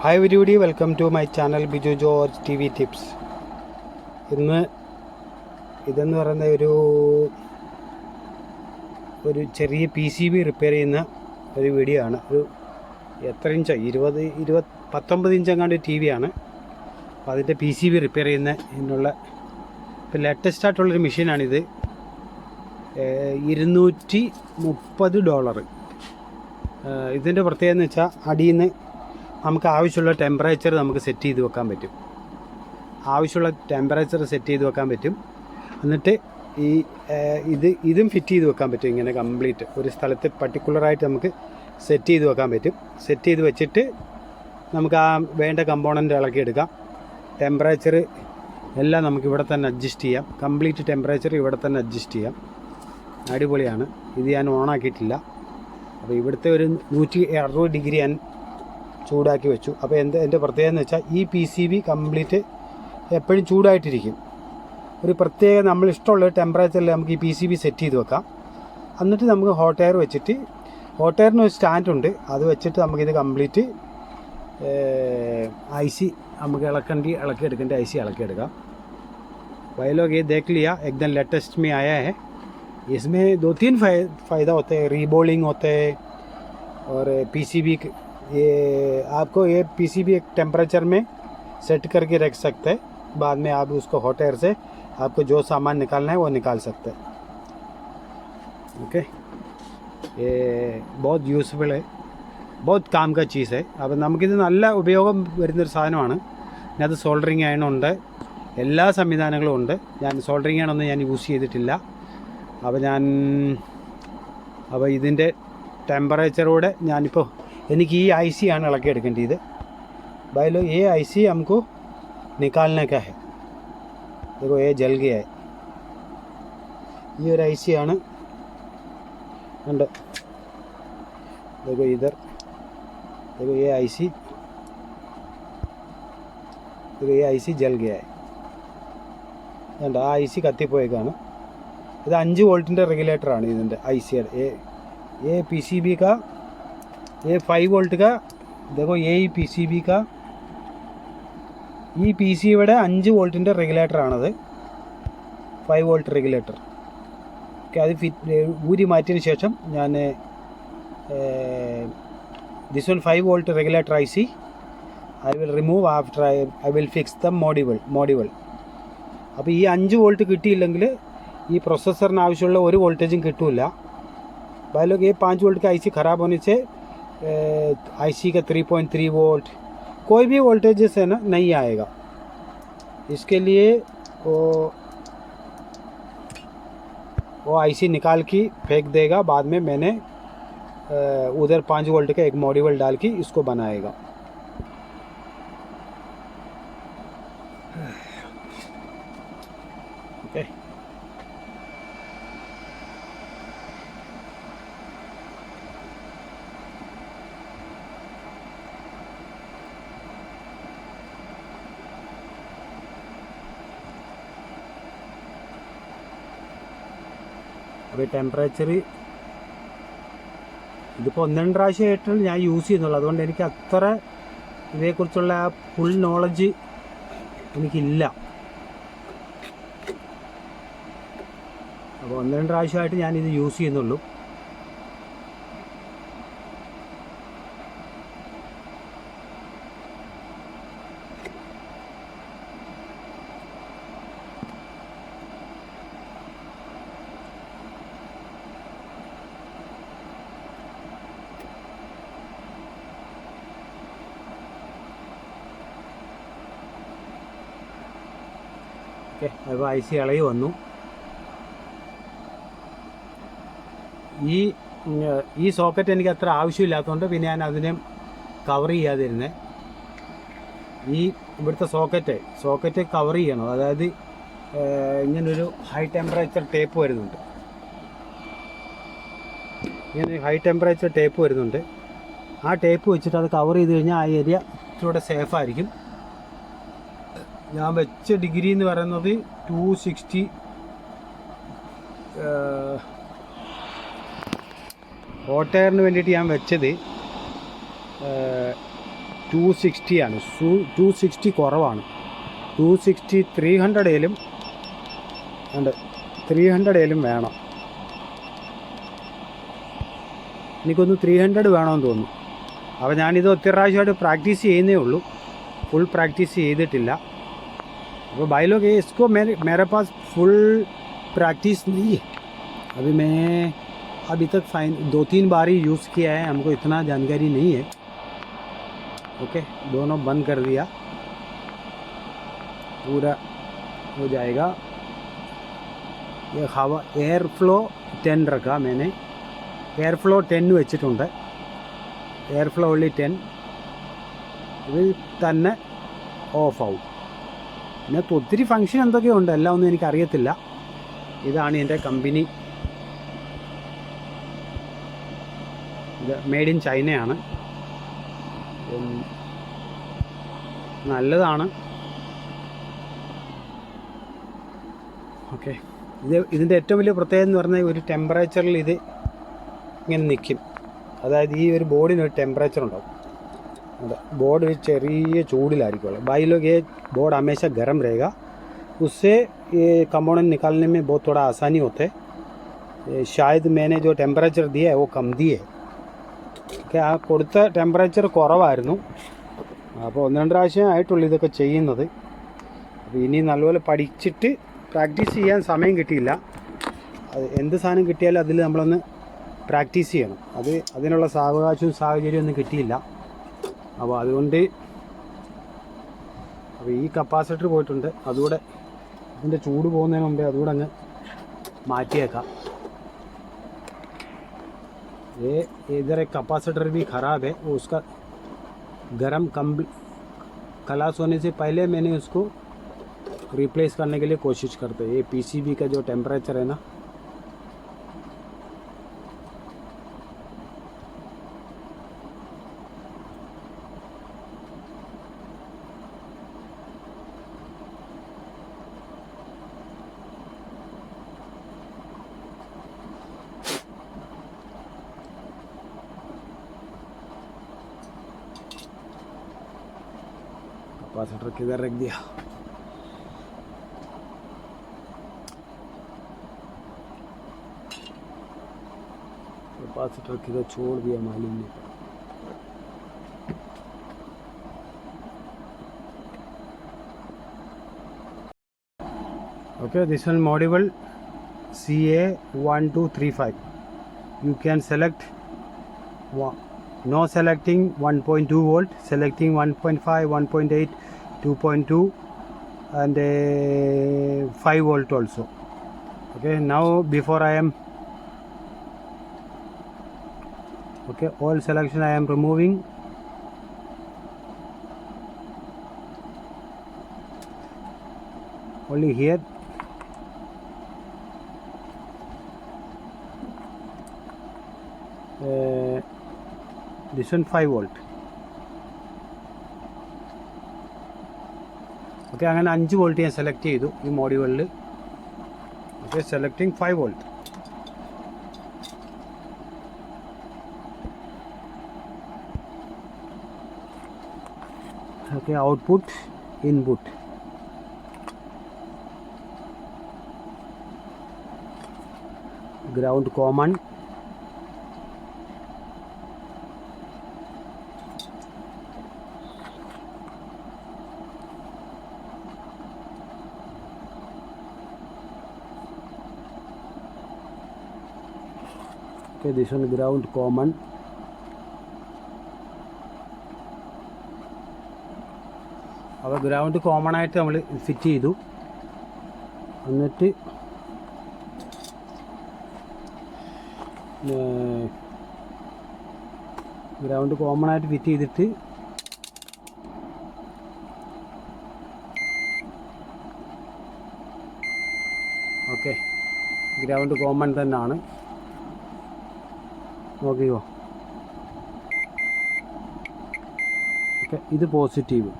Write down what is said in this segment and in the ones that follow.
Hi everybody, welcome to my channel Biju George TV Tips. ഇതെന്ന് പറയുന്ന ഒരു ചെറിയ PCB റിപ്പയർ ചെയ്യുന്ന ഒരു വീഡിയോ ആണ്. ഒരു എത്ര ഇഞ്ച് 19 ഇഞ്ച് എങ്ങാണ്ട് TV ആണ്. അപ്പോൾ അതിൻ്റെ PCB റിപ്പയർ ചെയ്യുന്നതിനുള്ള ഇപ്പോൾ ലേറ്റസ്റ്റ് ആയിട്ടുള്ളൊരു മെഷീനാണിത്. $230. ഇതിൻ്റെ പ്രത്യേകത എന്ന് വെച്ചാൽ അടിയിൽ നിന്ന് നമുക്ക് ആവശ്യമുള്ള ടെമ്പറേച്ചർ നമുക്ക് സെറ്റ് ചെയ്ത് വെക്കാൻ പറ്റും. എന്നിട്ട് ഇതും ഫിറ്റ് ചെയ്ത് വെക്കാൻ പറ്റും. ഇങ്ങനെ കംപ്ലീറ്റ് ഒരു സ്ഥലത്ത് പർട്ടിക്കുലറായിട്ട് നമുക്ക് സെറ്റ് ചെയ്ത് വെക്കാൻ പറ്റും. സെറ്റ് ചെയ്ത് വെച്ചിട്ട് നമുക്ക് ആ വേണ്ട കമ്പോണൻ്റ് ഇളക്കിയെടുക്കാം. ടെമ്പറേച്ചർ എല്ലാം നമുക്ക് ഇവിടെ തന്നെ അഡ്ജസ്റ്റ് ചെയ്യാം. കംപ്ലീറ്റ് ടെമ്പറേച്ചർ ഇവിടെ തന്നെ അഡ്ജസ്റ്റ് ചെയ്യാം. അടിപൊളിയാണ്. ഇത് ഞാൻ ഓണാക്കിയിട്ടില്ല. അപ്പോൾ ഇവിടുത്തെ ഒരു 160 ഡിഗ്രി ഞാൻ ചൂടാക്കി വെച്ചു. അപ്പോൾ എൻ്റെ പ്രത്യേകത എന്ന് വെച്ചാൽ ഈ PCB കംപ്ലീറ്റ് എപ്പോഴും ചൂടായിട്ടിരിക്കും. ഒരു പ്രത്യേക നമ്മൾ ഇഷ്ടമുള്ള ടെമ്പറേച്ചറിൽ നമുക്ക് ഈ PCB സെറ്റ് ചെയ്ത് വെക്കാം. എന്നിട്ട് നമുക്ക് ഹോട്ട് എയർ വെച്ചിട്ട്, ഹോട്ട് എയറിന് ഒരു സ്റ്റാൻഡുണ്ട്, അത് വെച്ചിട്ട് നമുക്കിത് കംപ്ലീറ്റ് IC നമുക്ക് ഇളക്കിയെടുക്കേണ്ട IC ഇളക്കിയെടുക്കാം. भाई लोग ये देख लिया, एकदम लेटेस्ट में आया है. इसमें 2-3 फ़ायदा होते हैं. रीबोलिंग होते हैं और PCB ये आपको ये PCB एक टेम्परेचर में सेट करके रख सकते हैं. बाद में आप उसको हॉट एयर से आपको जो सामान निकालना है वो निकाल सकते हैं. ओके, ये बहुत യൂസ്ഫുൾ है, बहुत काम का चीज़ है. അപ്പോൾ നമുക്കിത് നല്ല ഉപയോഗം വരുന്നൊരു സാധനമാണ്. ഇതിനകത്ത് സോൾഡറിങ് അയണുണ്ട്, എല്ലാ സംവിധാനങ്ങളും ഉണ്ട്. ഞാൻ സോൾഡറിങ് അയണൊന്നും ഞാൻ യൂസ് ചെയ്തിട്ടില്ല. അപ്പോൾ ഇതിൻ്റെ ടെമ്പറേച്ചറോടെ ഞാനിപ്പോൾ എനിക്ക് ഈ IC ആണ് ഇളക്കിയെടുക്കേണ്ടത്. भाई लोग ये IC हमको निकालने का है. देखो ये जल गया है. ये और IC ആണ് ഉണ്ട്. देखो इधर, देखो ये IC, देखो ये IC जल गया है. ആ IC കത്തിപ്പോയേക്കാണ്. ഇത് 5 വോൾട്ടിൻ്റെ റെഗുലേറ്ററാണ് ഇതിൻ്റെ IC. ये PCB का, ये 5 वोल्ट का. देखो यही PCB का, ഈ PCBയുടെ 5 വോൾട്ടിൻ്റെ റെഗുലേറ്ററാണത്. 5 വോൾട്ട് റെഗുലേറ്റർ. ഓക്കെ, അത് ഊരി മാറ്റിയതിന് ശേഷം ഞാൻ this one 5 volt regulator IC I will remove after I will fix the module. അപ്പോൾ ഈ 5 വോൾട്ട് കിട്ടിയില്ലെങ്കിൽ ഈ പ്രോസസ്സറിന് ആവശ്യമുള്ള ഒരു വോൾട്ടേജും കിട്ടില്ല. भाई लोग ये 5 वोल्ट का IC ख़राब होने से IC का 3.3 वोल्ट कोई भी वोल्टेज से ना नहीं आएगा. इसके लिए वो IC निकाल के फेंक देगा. बाद में मैंने उधर 5 वोल्ट का एक मॉड्यूल डाल के इसको बनाएगा. ओके, അപ്പോൾ ടെമ്പറേച്ചർ ഇതിപ്പോൾ 1-2 പ്രാവശ്യമായിട്ട് ഞാൻ യൂസ് ചെയ്യുന്നുള്ളൂ. അതുകൊണ്ട് എനിക്ക് അത്ര ഇതേക്കുറിച്ചുള്ള ആ ഫുൾ നോളജ് എനിക്കില്ല. അപ്പോൾ 1-2 പ്രാവശ്യമായിട്ട് ഞാനിത് യൂസ് ചെയ്യുന്നുള്ളൂ. ഓക്കെ, അപ്പോൾ IC ഇളകി വന്നു. ഈ സോക്കറ്റ് എനിക്ക് അത്ര ആവശ്യമില്ലാത്തതുകൊണ്ട് പിന്നെ ഞാൻ അതിനെ കവർ ചെയ്യാതിരുന്നത്. ഇവിടുത്തെ സോക്കറ്റ് കവർ ചെയ്യണം. അതായത് ഇങ്ങനൊരു ഹൈ ടെമ്പറേച്ചർ ടേപ്പ് വരുന്നുണ്ട്. ആ ടേപ്പ് വെച്ചിട്ട് അത് കവർ ചെയ്ത് കഴിഞ്ഞാൽ ആ ഏരിയ ഇച്ചിലൂടെ സേഫായിരിക്കും. ഞാൻ വെച്ച ഡിഗ്രി എന്ന് പറയുന്നത് 260 ഹോട്ട് എയറിന് വേണ്ടിയിട്ട് ഞാൻ വെച്ചത് 260 ആണ്. 260 കുറവാണ്. 260 300 ഏലും ഉണ്ട്. 300 ഏലും വേണം. എനിക്കൊന്ന് 300 വേണമെന്ന് തോന്നുന്നു. അപ്പോൾ ഞാനിത് ഒത്തിരി പ്രാവശ്യമായിട്ട് പ്രാക്ടീസ് ചെയ്യുന്നേ ഉള്ളൂ, ഫുൾ പ്രാക്ടീസ് ചെയ്തിട്ടില്ല. അപ്പോൾ भाई लोग ये इसको मेरे पास फुल प्रैक्टिस नहीं है. अभी मैं अभी तक 2-3 बार ही यूज़ किया है, हमको इतना जानकारी नहीं है. ओके, दोनों बंद कर दिया, पूरा हो जाएगा. ये हवा एयर फ्लो 10 रखा मैंने. എയർ ഫ്ലോ 10 വെച്ചിട്ടുണ്ട്. Air flow only 10. ഇത് തന്നെ ഓഫ് ആവും. പിന്നെ ഒത്തിരി ഫങ്ഷൻ എന്തൊക്കെയുണ്ട്, എല്ലാം ഒന്നും എനിക്കറിയത്തില്ല. ഇതാണ് എൻ്റെ കമ്പനി. ഇത് മെയ്ഡ് ഇൻ ചൈനയാണ്. നല്ലതാണ്. ഓക്കെ, ഇതിൻ്റെ ഏറ്റവും വലിയ പ്രത്യേകത എന്ന് പറഞ്ഞാൽ ഒരു ടെമ്പറേച്ചറിൽ ഇത് ഇങ്ങനെ നിൽക്കും. അതായത് ഈ ഒരു ബോർഡിനൊരു ടെമ്പറേച്ചർ ഉണ്ടാവും. अरे बोर्ड ചെറിയ ചൂടിലായിരിക്കുമല്ലോ. भाई लोग ये बोर्ड हमेशा गर्म रहेगा, उससे ये कंपोनेंट निकालने में बहुत थोड़ा आसानी होता है. शायद मैंने जो टेम्परेचर दिया है वो कम दिए. ഓക്കെ, ആ കൊടുത്ത ടെമ്പറേച്ചർ കുറവായിരുന്നു. അപ്പോൾ 1-2 പ്രാവശ്യം ആയിട്ടുള്ളൂ ഇതൊക്കെ ചെയ്യുന്നത്. അപ്പോൾ ഇനി നല്ലപോലെ പഠിച്ചിട്ട് പ്രാക്ടീസ് ചെയ്യാൻ സമയം കിട്ടിയില്ല. അത് എന്ത് സാധനം കിട്ടിയാലും അതിൽ നമ്മളൊന്ന് പ്രാക്ടീസ് ചെയ്യണം. അതിനുള്ള സാവകാശവും സാഹചര്യവും ഒന്നും കിട്ടിയില്ല. അപ്പോൾ അതുകൊണ്ട് ഈ കപ്പാസിറ്റർ പോയിട്ടുണ്ട്. അതുകൂടെ ഇതിൻ്റെ ചൂട് പോകുന്നതിന് മുമ്പേ അതുകൂടെ അങ്ങ് മാറ്റിയേക്കാം. इधर एक कैपेसिटर भी ख़राब है, वो उसका गर्म खलास होने से पहले मैंने उसको रिप्लेस करने के लिए कोशिश करते हैं. ये पीसीबी का जो टेम्परेचर है ना, कैपेसिटर किधर रख दिया. कैपेसिटर किधर छोड़ दिया मालूम नहीं. Okay, this one module CA1235. You can select no selecting 1.2 volt, selecting 1.5, 1.8, 2.2 and 5 volt also. Okay, now before I am all selection I am removing. Only here this one 5 volt. Okay, അങ്ങനെ 5 volt ഞാൻ select ചെയ്തു ഈ മോഡ്യൂളിൽ. Okay, selecting 5 volt. Okay, output input. Ground common. Okay, this one ground common. അപ്പോൾ ground common ആയിട്ട് നമ്മൾ fit ചെയ്തു. എന്നിട്ട് ഗ്രൗണ്ട് കോമൺ ആയിട്ട് ഫിറ്റ് ചെയ്തിട്ട് ഓക്കെ, ഗ്രൗണ്ട് കോമൺ തന്നെയാണ്. നോക്കിയോ. ഓക്കെ, ഇത് പോസിറ്റീവ്.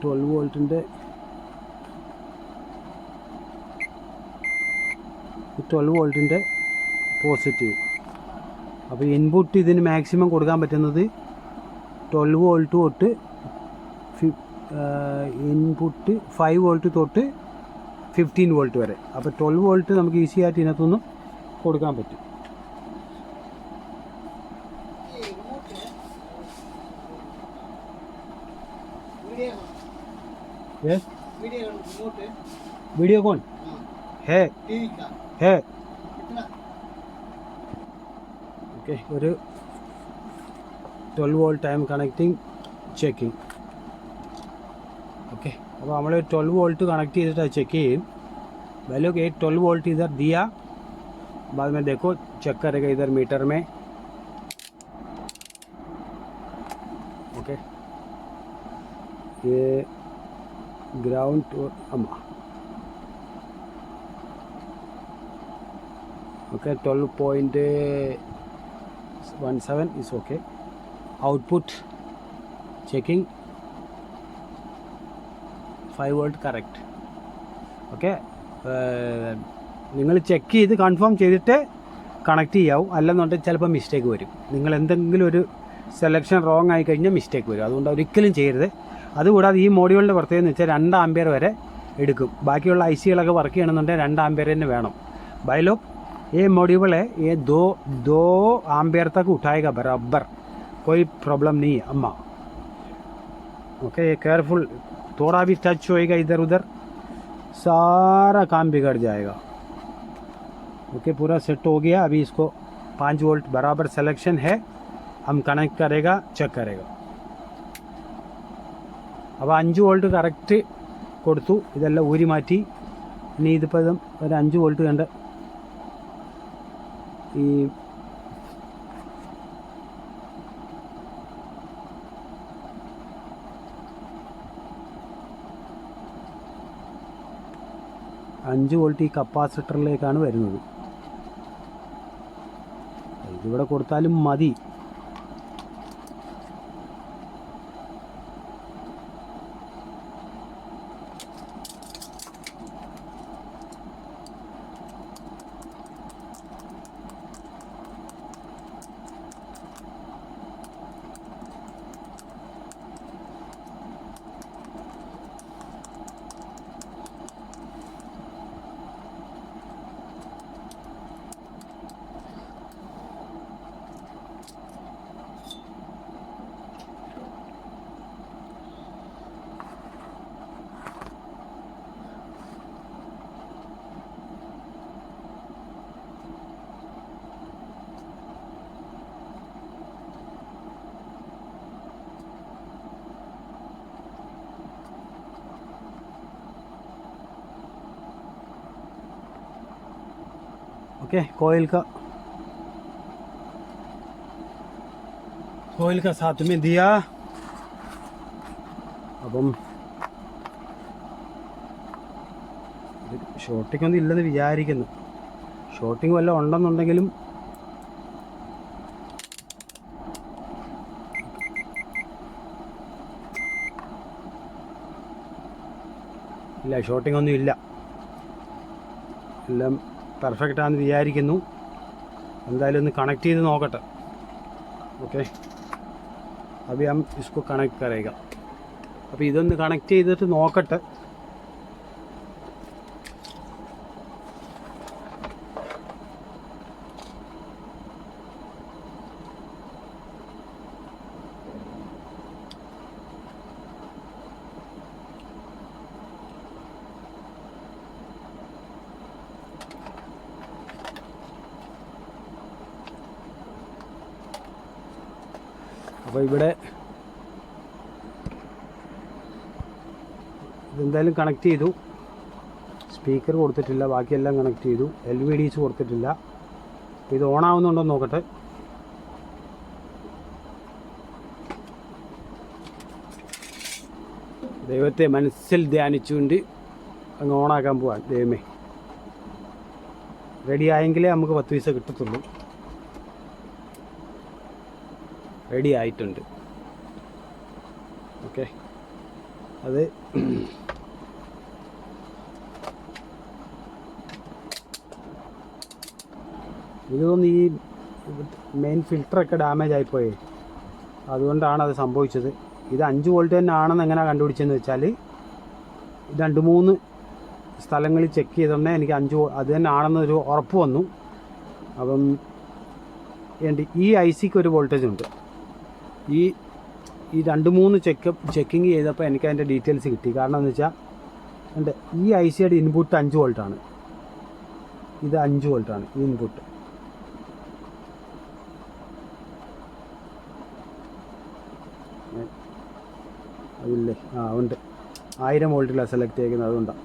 12 വോൾട്ടിൻ്റെ 12 വോൾട്ടിൻ്റെ പോസിറ്റീവ്. അപ്പോൾ ഇൻപുട്ട് ഇതിന് മാക്സിമം കൊടുക്കാൻ പറ്റുന്നത് 12 വോൾട്ട് തൊട്ട് ഇൻപുട്ട് 5 വോൾട്ട് തൊട്ട് 15 വോൾട്ട് വരെ. അപ്പോൾ 12 വോൾട്ട് നമുക്ക് ഈസി ആയിട്ട് ഇതിനകത്തൊന്നും കൊടുക്കാൻ പറ്റും. वीडियो कौन है ओके ഒരു 12 volt time connecting checking. Okay अब हम 12 वोल्ट कनेक्ट चेक किए वैल्यू के 12 वोल्ट इधर दिया. बाद में देखो चेक करेगा इधर मीटर में. ओके ये ground okay 12.17 is okay. Output checking 5 volt correct. Okay നിങ്ങൾ ചെക്ക് ചെയ്ത് കൺഫേം ചെയ്തിട്ട് കണക്ട് ചെയ്യാവും. അല്ലെന്നുണ്ടെങ്കിൽ ചിലപ്പോൾ മിസ്റ്റേക്ക് വരും. നിങ്ങൾ എന്തെങ്കിലും ഒരു സെലക്ഷൻ റോങ് ആയി കഴിഞ്ഞാൽ മിസ്റ്റേക്ക് വരും. അതുകൊണ്ട് ഒരിക്കലും ചെയ്യരുത്. അതുകൂടാതെ ഈ മോഡ്യൂളിൻ്റെ പ്രത്യേകത എന്ന് വെച്ചാൽ 2 ആമ്പിയർ വരെ എടുക്കും. ബാക്കിയുള്ള IC-കളൊക്കെ വർക്ക് ചെയ്യണമെന്നുണ്ടെങ്കിൽ 2 ആമ്പിയർ തന്നെ വേണം. बाइलोग ये मॉड्यूल है, ये दो आम्बियर तक उठाएगा बराबर, कोई प्रॉब्लम नहीं है अम्मा. ओके ये केयरफुल, थोड़ा भी टच होएगा इधर उधर सारा काम बिगड़ जाएगा. ओके पूरा सेट हो गया. अभी इसको 5 वोल्ट बराबर सिलेक्शन है, हम कनेक्ट करेगा, चेक करेगा. अब 5 വോൾട്ട് കറക്റ്റ് കൊടുത്തു. ഇതെല്ലാം ഊരി മാറ്റി. ഇനി ഇതിപ്പോൾ ഒരു 5 വോൾട്ട് കണ്ട് ഈ വോൾട്ട് ഈ കപ്പാസിറ്ററിലേക്കാണ് വരുന്നത്. ഇതിവിടെ കൊടുത്താലും മതി. ओके कोयल का साथ में दिया. അപ്പം ഷോർട്ടിംഗ് ഒന്നും ഇല്ലെന്ന് വിചാരിക്കുന്നു. ഷോർട്ടിംഗ് വല്ലതും ഉണ്ടെന്നുണ്ടെങ്കിലും ഇല്ല, ഷോർട്ടിംഗ് ഒന്നും ഇല്ല. എല്ലാം പെർഫെക്റ്റ് ആണെന്ന് വിചാരിക്കുന്നു. എന്തായാലും ഒന്ന് കണക്ട് ചെയ്ത് നോക്കട്ടെ. ഓക്കെ അभी हम इसको कनेक्ट करेगा. അപ്പോൾ ഇതൊന്ന് കണക്ട് ചെയ്തിട്ട് നോക്കട്ടെ. അപ്പോൾ ഇവിടെ ഇതെന്തായാലും കണക്ട് ചെയ്തു. സ്പീക്കർ കൊടുത്തിട്ടില്ല, ബാക്കിയെല്ലാം കണക്ട് ചെയ്തു. LVDs കൊടുത്തിട്ടില്ല. അപ്പോൾ ഇത് ഓണാവുന്നുണ്ടോ എന്ന് നോക്കട്ടെ. ദൈവത്തെ മനസ്സിൽ ധ്യാനിച്ചുകൊണ്ട് അങ്ങ് ഓണാക്കാൻ പോവാൻ. ദൈവമേ റെഡി ആയെങ്കിലേ നമുക്ക് 10 പൈസ കിട്ടത്തുള്ളൂ. റെഡി ആയിട്ടുണ്ട്. ഓക്കെ അത് ഇതൊന്ന് ഈ മെയിൻ ഫിൽറ്ററൊക്കെ ഡാമേജ് ആയിപ്പോയി, അതുകൊണ്ടാണ് അത് സംഭവിച്ചത്. ഇത് 5 വോൾട്ട് തന്നെ ആണെന്ന് എങ്ങനെയാണ് കണ്ടുപിടിച്ചതെന്ന് വെച്ചാൽ 2-3 സ്ഥലങ്ങളിൽ ചെക്ക് ചെയ്തോണ്ടേ എനിക്ക് 5 അത് തന്നെ ആണെന്നൊരു ഉറപ്പ് വന്നു. അപ്പം ഈ IC-ക്ക് ഒരു വോൾട്ടേജ് ഉണ്ട്. ഈ 2-3 ചെക്കിങ് ചെയ്തപ്പോൾ എനിക്ക് അതിൻ്റെ ഡീറ്റെയിൽസ് കിട്ടി. കാരണം എന്ന് വെച്ചാൽ ഉണ്ട്, ഈ IC-യുടെ ഇൻപുട്ട് 5 വോൾട്ടാണ്, ഇത് 5 വോൾട്ടാണ് ഈ ഇൻപുട്ട്. അതില്ലേ, ഉണ്ട് 1000 വോൾട്ടിലാണ് സെലക്ട് ചെയ്യുന്നത്, അതുകൊണ്ടാണ്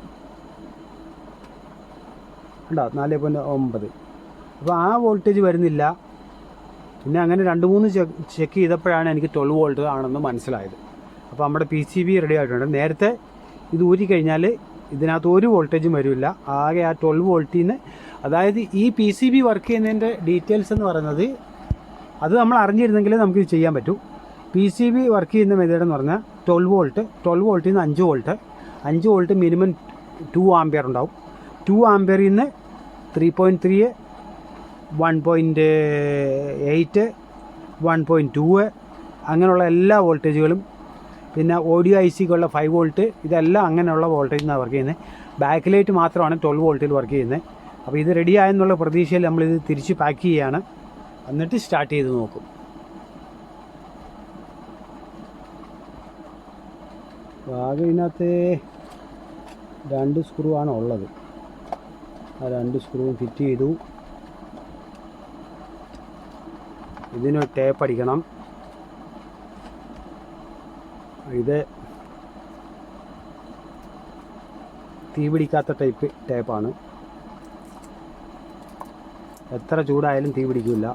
ഉണ്ടോ 4.9. അപ്പോൾ ആ വോൾട്ടേജ് വരുന്നില്ല. പിന്നെ അങ്ങനെ 2-3 ചെക്ക് ചെയ്തപ്പോഴാണ് എനിക്ക് 12 വോൾട്ട് ആണെന്ന് മനസ്സിലായത്. അപ്പോൾ നമ്മുടെ PCB റെഡി ആയിട്ടുണ്ട്. നേരത്തെ ഇത് ഊരിക്കഴിഞ്ഞാൽ ഇതിനകത്ത് ഒരു വോൾട്ടേജും വരില്ല, ആകെ ആ 12 വോൾട്ടിൽ നിന്ന്. അതായത് ഈ PCB വർക്ക് ചെയ്യുന്നതിൻ്റെ ഡീറ്റെയിൽസ് എന്ന് പറയുന്നത് അത് നമ്മൾ അറിഞ്ഞിരുന്നെങ്കിലേ നമുക്ക് ചെയ്യാൻ പറ്റൂ. PCB വർക്ക് ചെയ്യുന്ന മെത്തേഡ് എന്ന് പറഞ്ഞാൽ 12 വോൾട്ടിൽ നിന്ന് 5 വോൾട്ട് മിനിമം 2 ആംപിയർ ഉണ്ടാവും. 2 ആംപിയറിൽ നിന്ന് 3.3, 1.8, 1.2 അങ്ങനെയുള്ള എല്ലാ വോൾട്ടേജുകളും, പിന്നെ ഓഡിയോ IC-ക്കുള്ള 5 വോൾട്ട്, ഇതെല്ലാം അങ്ങനെയുള്ള വോൾട്ടേജിൽ നിന്നാണ് വർക്ക് ചെയ്യുന്നത്. ബാക്ക് ലൈറ്റ് മാത്രമാണ് 12 വോൾട്ടിൽ വർക്ക് ചെയ്യുന്നത്. അപ്പോൾ ഇത് റെഡി ആയെന്നുള്ള പ്രതീക്ഷയിൽ നമ്മളിത് തിരിച്ച് പാക്ക് ചെയ്യുകയാണ്, എന്നിട്ട് സ്റ്റാർട്ട് ചെയ്ത് നോക്കും. ആകെ ഇതിനകത്ത് 2 സ്ക്രൂ ആണ് ഉള്ളത്. ആ 2 സ്ക്രൂവും ഫിറ്റ് ചെയ്തു. ഇതിന് ടേപ്പ് അടിക്കണം. ഇത് തീ പിടിക്കാത്ത ടേപ്പാണ്. എത്ര ചൂടായാലും തീ പിടിക്കില്ല.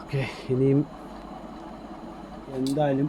ഓക്കെ, ഇനിയും എന്തായാലും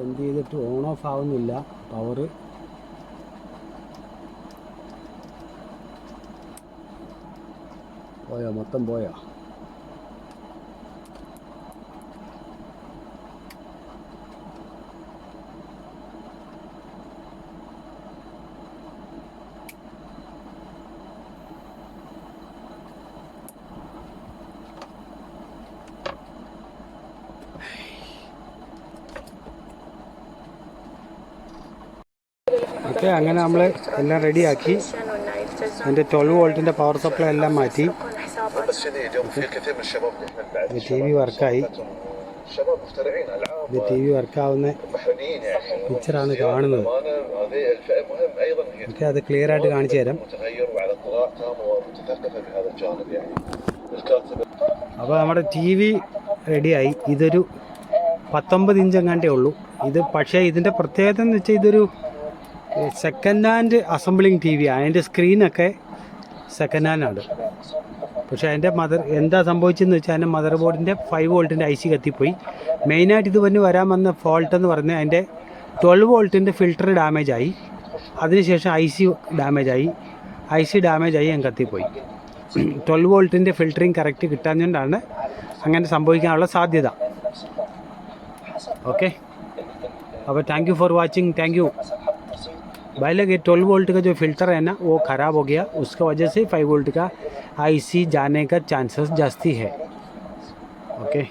എന്ത് ചെയ്തിട്ട് ഓൺ ഓഫ് ആവുന്നില്ല പവർ. പോയോ, മൊത്തം പോയോ? ഓക്കെ, അങ്ങനെ നമ്മൾ എല്ലാം റെഡിയാക്കി. അതിൻ്റെ 12 വോൾട്ടിൻ്റെ പവർ സപ്ലൈ എല്ലാം മാറ്റി. TV വർക്കായി. الشباب مخترعين العاب ഇത് ടി വി വർക്കാവുന്ന بحرينيين يعني പിക്ചറാണ് കാണുന്നത്. هذه الفئه مهم ايضا هي എനിക്ക് അത് ക്ലിയർ ആയിട്ട് കാണിച്ചു തരാം. متغير وعلى اطلاع تام ومتثقفه بهذا الجانب يعني الكاتب. അപ്പോൾ നമ്മുടെ ടി വി റെഡിയായി. ഇതൊരു 19 ഇഞ്ച് എങ്ങാണ്ടേ ഉള്ളൂ ഇത്. പക്ഷേ ഇതിൻ്റെ പ്രത്യേകത എന്ന് വെച്ചാൽ ഇതൊരു second hand assembling T V ആണ്. അതിൻ്റെ സ്ക്രീനൊക്കെ സെക്കൻഡ് ഹാൻഡ് ആണ്. പക്ഷേ അതിൻ്റെ എന്താ സംഭവിച്ചതെന്ന് വെച്ചാൽ അതിൻ്റെ മദർ ബോർഡിൻ്റെ 5 വോൾട്ടിൻ്റെ IC കത്തിപ്പോയി. മെയിനായിട്ട് ഇത് വന്ന് വരാൻ വന്ന ഫോൾട്ട് എന്ന് പറഞ്ഞാൽ അതിൻ്റെ 12 വോൾട്ടിൻ്റെ ഫിൽറ്റർ ഡാമേജായി. അതിനുശേഷം IC ഡാമേജായി. IC ഡാമേജായി ഞാൻ കത്തിപ്പോയി. 12 വോൾട്ടിൻ്റെ ഫിൽറ്ററിങ് കറക്റ്റ് കിട്ടാഞ്ഞുകൊണ്ടാണ് അങ്ങനെ സംഭവിക്കാനുള്ള സാധ്യത. ओके अब thank you for watching. Thank you. भाई लगे 12 वोल्ट का जो फिल्टर है ना वो ख़राब हो गया. उसका वजह से 5 वोल्ट का IC जाने का चांसेस जास्ती है. ओके.